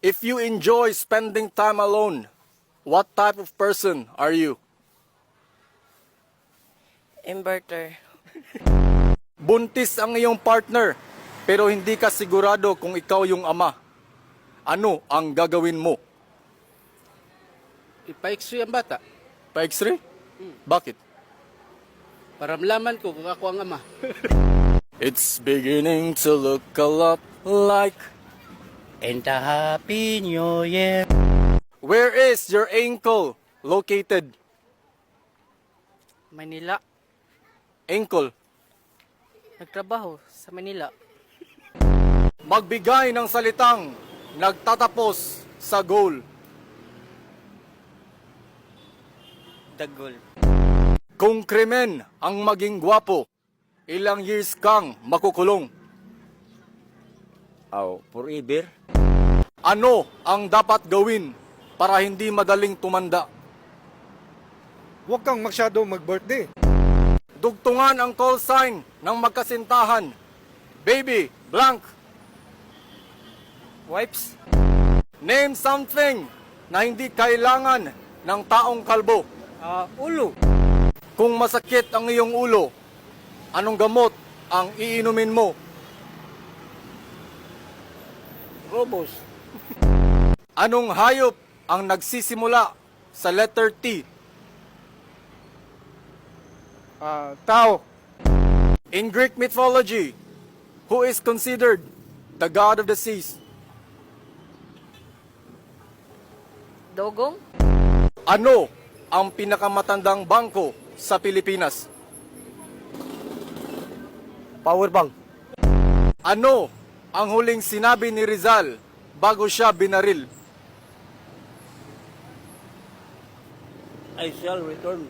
If you enjoy spending time alone, what type of person are you? Inverter. Buntis ang iyong partner, pero hindi ka sigurado kung ikaw yung ama. Ano ang gagawin mo? Ipa-x-ray ang bata Pa-X-ray? Bakit? para malaman ko kung ako ang ama. It's beginning to look a lot like... And a happy new year. Where is your ankle located? Manila. Ankle. Nagtrabaho sa Manila. Magbigay ng salitang nagtatapos sa goal. Dagol. Kung krimen ang maging gwapo, ilang years kang makukulong? Forever. Ano ang dapat gawin para hindi madaling tumanda? Huwag kang masyado mag-birthday. Dugtungan ang call sign ng magkasintahan. Baby, blank. Wipes. Name something na hindi kailangan ng taong kalbo. Ulo. Kung masakit ang iyong ulo, anong gamot ang iinumin mo? Robos. Anong hayop ang nagsisimula sa letter T? Tao. In Greek mythology, who is considered the god of the seas? Dogong. Ano ang pinakamatandang bangko sa Pilipinas? Powerbank. Ano ang huling sinabi ni Rizal bago siya binaril? I shall return.